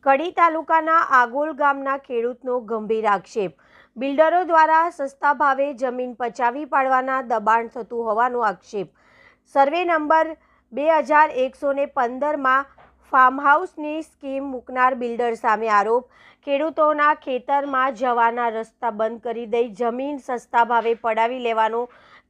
કડી તાલુકાના આગોલ ગામના ખેડૂતનો ગંભીર આક્ષેપ। બિલ્ડરો દ્વારા સસ્તા ભાવે જમીન પચાવી પાડવાના દબાણ થતું હોવાનો આક્ષેપ। સર્વે નંબર 2115માં ફાર્મ હાઉસની સ્કીમ મૂકનાર બિલ્ડર સામે આરોપ। ખેડૂતોના ખેતરમાં જવાના રસ્તા બંધ કરી દઈ જમીન સસ્તા ભાવે પડાવી લેવાનો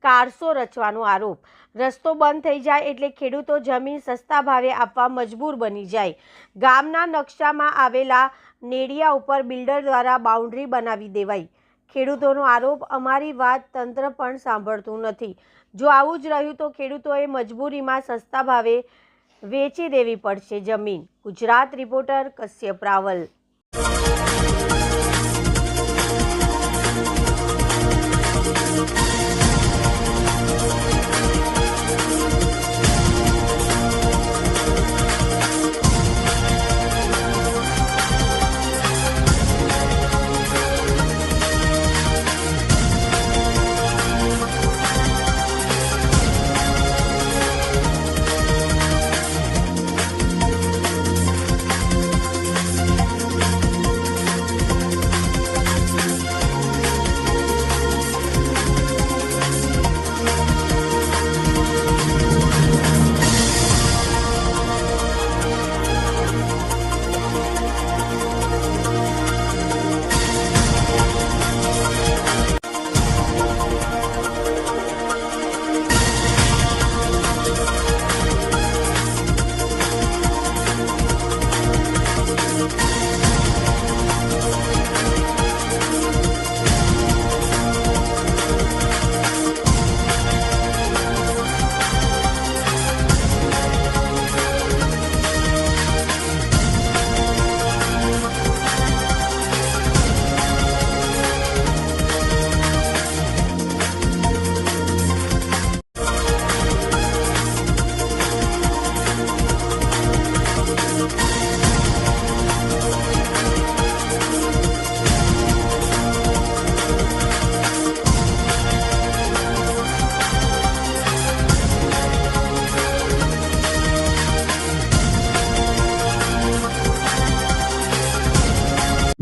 કારસો રચવાનો આરોપ। રસ્તો બંધ થઈ જાય એટલે ખેડૂતો જમીન સસ્તા ભાવે આપવા મજબૂર બની જાય। ગામના નકશામાં આવેલા નેડિયા ઉપર બિલ્ડર દ્વારા બાઉન્ડ્રી બનાવી દેવાઈ। ખેડૂતોનો આરોપ, અમારી વાત તંત્ર પણ સાંભળતું નથી। જો આવું જ રહ્યું તો ખેડૂતોએ મજબૂરીમાં સસ્તા ભાવે વેચી દેવી પડશે જમીન। ગુજરાત રિપોર્ટર કશ્યપ રાવલ।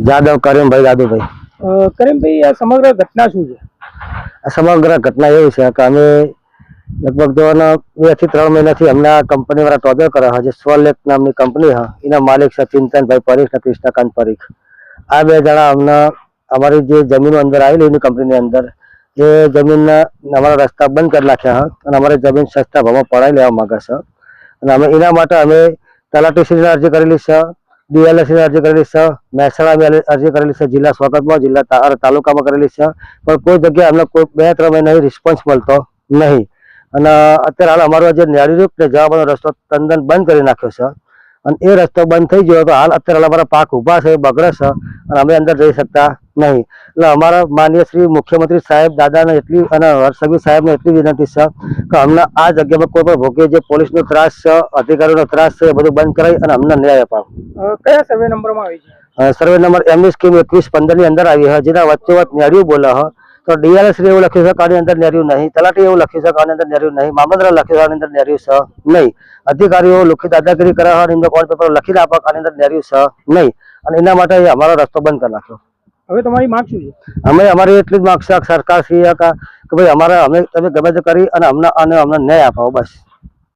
जादव करीमभाई दादूभाई। करीमभाई आ समग्र घटना शू है? समग्र घटना एवं है कि अमे लगभग जो 2 થી 3 महीना हमने कंपनी वाला टॉर्चर करा है। स्वलेख नामनी कंपनी है, इना मालिक है चिंतन भाई परीख ने कृष्णकांत परीख। आ 2 जना हमने हमारी जो जमीन अंदर आई कंपनी अंदर ये जमीन हमारा रस्ता बंद कर नाख्या है और हमारे जमीन सस्ता भाव में पड़ाई लेवा मांगे छे। अमे एना माटे अमे तलाटीश्री ने अरजी करेली छे, DLS ने अरजी करेली छे, महेसाणा में अरजी करेली छे, जिला स्वागत में जिला तालुका में करेली छे, पर कोई जगह हमने कोई 2-3 महीना रिस्पोन्स मळतो नहीं। અને અત્યારે હાલ અમારો જે નેડી રૂટ ને જવાનો રસ્તો તદ્દન બંધ કરી નાખ્યો છે અને એ રસ્તો બંધ થઈ ગયો તો હાલ અત્યારે અમારા પાક ઊભા છે, બગડે છે અને અમે અંદર જઈ શકતા નહીં। એટલે અમારા માનનીય શ્રી મુખ્યમંત્રી સાહેબ દાદાને એટલી અને હર્ષસંઘવી સાહેબને એટલી વિનંતી છે કે અમને આ જગ્યામાં કોઈ પણ ભોગે જે પોલીસનો ત્રાસ છે, અધિકારીઓનો ત્રાસ છે, એ બધું બંધ કરાવી અને અમને ન્યાય અપાવો। કયા સર્વે નંબરમાં આવી છે? સર્વે નંબર એમની સ્કીમ 2115 ની અંદર આવી है, જેના વચ્ચોવચ નેડિયું बोला है। तो DLS એવું લખ્યું છે કે આની અંદર નેરિયું નહીં, તલાટી એવું લખ્યું છે કે આની અંદર નેરિયું નહીં, મામલતદાર લખ્યું છે આની અંદર નેરિયું છે નહીં, અધિકારીઓ લુખી દાદાગીરી કરે છે અને એમને કોલ પેપર લખીને આપે આની અંદર નેરિયું છે નહીં અને એના માટે અમારો રસ્તો બંધ કરી નાખ્યો। હવે તમારી માંગ શું છે? અમે અમારી એટલી જ માંગ છે સરકાર શ્રી કે ભાઈ અમારે અમે તમે ગમે તે કરી અને અમને ન્યાય અપાવો, બસ।